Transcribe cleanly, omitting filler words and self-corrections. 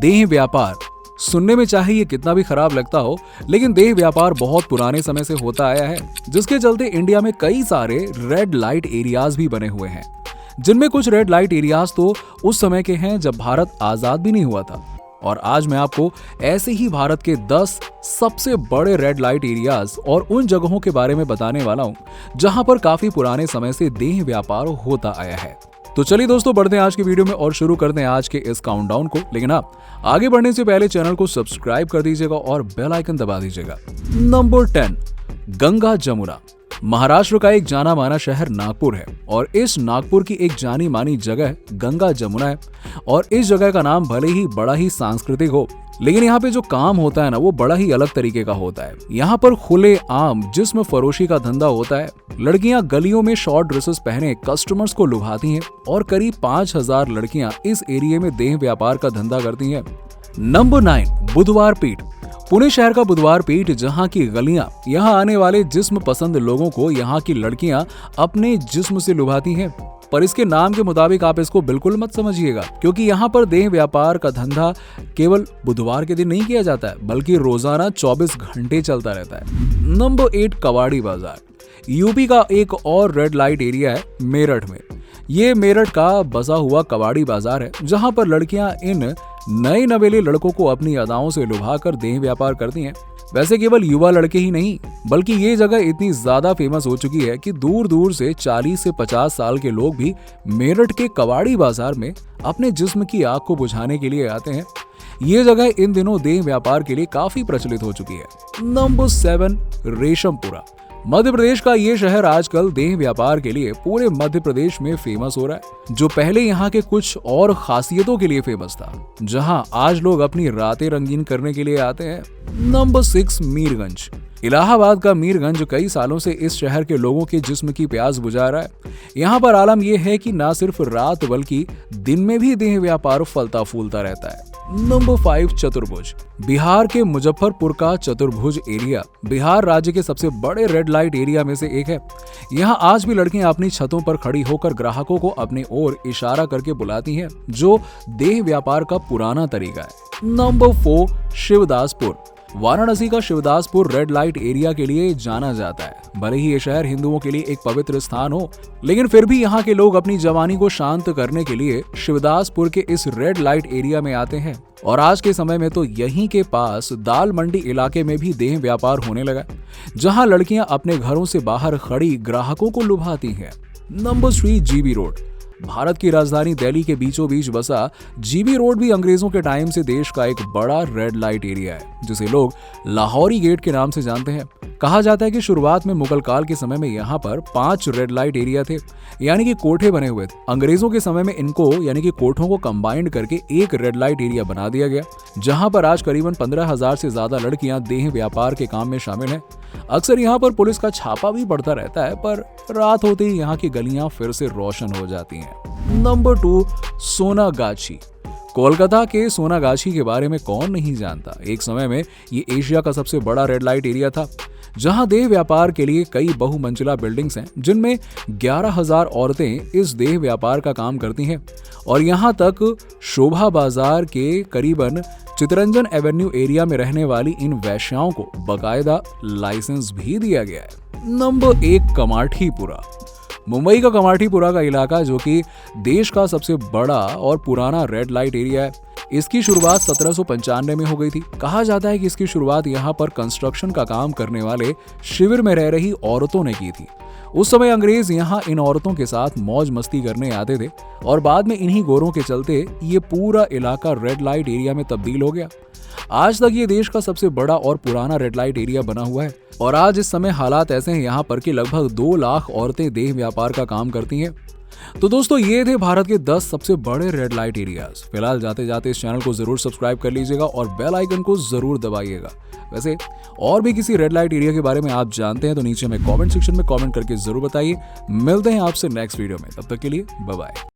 देह व्यापार सुनने में चाहे ये कितना भी खराब लगता हो, लेकिन देह व्यापार बहुत पुराने समय से होता आया है, जिसके चलते इंडिया में कई सारे रेड लाइट एरियाज भी बने हुए हैं, जिनमें कुछ रेड लाइट एरियाज तो उस समय के हैं जब भारत आजाद भी नहीं हुआ था। और आज मैं आपको ऐसे ही भारत के 10 सबसे बड़े रेड लाइट एरियाज और उन जगहों के बारे में बताने वाला हूं जहां पर काफी पुराने समय से देह व्यापार होता आया है। तो चलिए दोस्तों, बढ़ते हैं आज की वीडियो में और शुरू करते हैं आज के इस काउंटडाउन को। लेकिन आप आगे बढ़ने से पहले चैनल को सब्सक्राइब कर दीजिएगा और बेल आइकन दबा दीजिएगा। नंबर 10, गंगा जमुना। महाराष्ट्र का एक जाना माना शहर नागपुर है और इस नागपुर की एक जानी मानी जगह गंगा जमुना है। और इस जगह का नाम भले ही बड़ा ही सांस्कृतिक हो, लेकिन यहाँ पे जो काम होता है ना, वो बड़ा ही अलग तरीके का होता है। यहाँ पर खुले आम जिस्म फरोशी का धंधा होता है। लड़कियां गलियों में शॉर्ट ड्रेसेस पहने कस्टमर्स को लुभाती हैं और करीब 5000 लड़कियां इस एरिया में देह व्यापार का धंधा करती हैं। नंबर 9, बुधवार पीठ। पुणे शहर का बुधवार पीठ, जहां की गलियां यहां आने वाले जिस्म पसंद लोगों को यहां की लड़कियां अपने जिस्म से लुभाती हैं। पर इसके नाम के मुताबिक आप इसको बिल्कुल मत समझिएगा, क्योंकि यहाँ पर देह व्यापार का धंधा केवल बुधवार के दिन नहीं किया जाता है, बल्कि रोजाना 24 घंटे चलता रहता है। नंबर 8, कबाड़ी बाजार। यूपी का एक और रेड लाइट एरिया है मेरठ में। ये मेरठ का बसा हुआ कबाड़ी बाजार है, जहां पर लड़कियां इन नए नवेले लड़कों को अपनी अदाओं से लुभाकर देह व्यापार करती हैं। वैसे केवल युवा लड़के ही नहीं, बल्कि ये जगह इतनी ज्यादा फेमस हो चुकी है कि दूर दूर से 40 से 50 साल के लोग भी मेरठ के कबाड़ी बाजार में अपने जिस्म की आग को बुझाने के लिए आते हैं। ये जगह इन दिनों देह व्यापार के लिए काफी प्रचलित हो चुकी है। नंबर 7, रेशमपुरा। मध्य प्रदेश का ये शहर आजकल देह व्यापार के लिए पूरे मध्य प्रदेश में फेमस हो रहा है, जो पहले यहाँ के कुछ और खासियतों के लिए फेमस था, जहाँ आज लोग अपनी रातें रंगीन करने के लिए आते हैं। नंबर 6, मीरगंज। इलाहाबाद का मीरगंज कई सालों से इस शहर के लोगों के जिस्म की प्यास बुझा रहा है। यहाँ पर आलम यह है कि न सिर्फ रात बल्कि दिन में भी देह व्यापार फलता फूलता रहता है। नंबर 5, चतुर्भुज। बिहार के मुजफ्फरपुर का चतुर्भुज एरिया बिहार राज्य के सबसे बड़े रेड लाइट एरिया में से एक है। यहाँ आज भी लड़कियां अपनी छतों पर खड़ी होकर ग्राहकों को अपने ओर इशारा करके बुलाती हैं, जो देह व्यापार का पुराना तरीका है। नंबर 4, शिवदासपुर। वाराणसी का शिवदासपुर रेड लाइट एरिया के लिए जाना जाता है। भले ही ये शहर हिंदुओं के लिए एक पवित्र स्थान हो, लेकिन फिर भी यहाँ के लोग अपनी जवानी को शांत करने के लिए शिवदासपुर के इस रेड लाइट एरिया में आते हैं। और आज के समय में तो यहीं के पास दाल मंडी इलाके में भी देह व्यापार होने लगा, जहाँ लड़कियां अपने घरों से बाहर खड़ी ग्राहकों को लुभाती हैं। Number 3, GB road. भारत की राजधानी दिल्ली के बीचों बीच बसा जीबी रोड भी अंग्रेजों के टाइम से देश का एक बड़ा रेड लाइट एरिया है, जिसे लोग लाहौरी गेट के नाम से जानते हैं। कहा जाता है कि शुरुआत में मुगल काल के समय में यहाँ पर 5 रेड लाइट एरिया थे, यानी कि कोठे बने हुए थे। अंग्रेजों के समय में इनको यानी कि कोठों को कंबाइंड करके एक रेड लाइट एरिया बना दिया गया, जहाँ पर आज करीबन 15,000 से ज्यादा लड़कियां देह व्यापार के काम में शामिल हैं। अक्सर यहाँ पर पुलिस का छापा भी पड़ता रहता है, पर रात होते ही यहाँ की गलियां फिर से रोशन हो जाती हैं। नंबर 2, सोनागाछी। कोलकाता के सोनागाछी के बारे में कौन नहीं जानता। एक समय में ये एशिया का सबसे बड़ा रेड लाइट एरिया था, जहां देह व्यापार के लिए कई बहुमंजिला बिल्डिंग्स हैं, जिनमें 11,000 औरतें इस देह व्यापार का काम करती हैं। और यहां तक शोभा बाजार के करीबन चितरंजन एवेन्यू एरिया में रहने वाली इन वैश्याओं को बकायदा लाइसेंस भी दिया गया है। नंबर 1, कमाठीपुरा। मुंबई का कमाठीपुरा का इलाका, जो कि देश का सबसे बड़ा और पुराना रेड लाइट एरिया है, इसकी शुरुआत 1795 में हो गई थी। कहा जाता है कि इसकी शुरुआत यहाँ पर कंस्ट्रक्शन का काम करने वाले शिविर में रह रही औरतों ने की थी। उस समय अंग्रेज यहाँ इन औरतों के साथ मौज मस्ती करने आते थे और बाद में इन्हीं गोरों के चलते ये पूरा इलाका रेड लाइट एरिया में तब्दील हो गया। आज तक ये देश का सबसे बड़ा और पुराना रेड लाइट एरिया बना हुआ है और आज इस समय हालात ऐसे हैं यहाँ पर कि लगभग 2 लाख औरतें देह व्यापार का काम करती हैं। तो दोस्तों, ये थे भारत के 10 सबसे बड़े रेड लाइट एरियाज। फिलहाल जाते जाते इस चैनल को जरूर सब्सक्राइब कर लीजिएगा और बेल आइकन को जरूर दबाइएगा। वैसे और भी किसी रेड लाइट एरिया के बारे में आप जानते हैं तो नीचे में कमेंट सेक्शन में कमेंट करके जरूर बताइए। मिलते हैं आपसे नेक्स्ट वीडियो में, तब तक के लिए बाय बाय।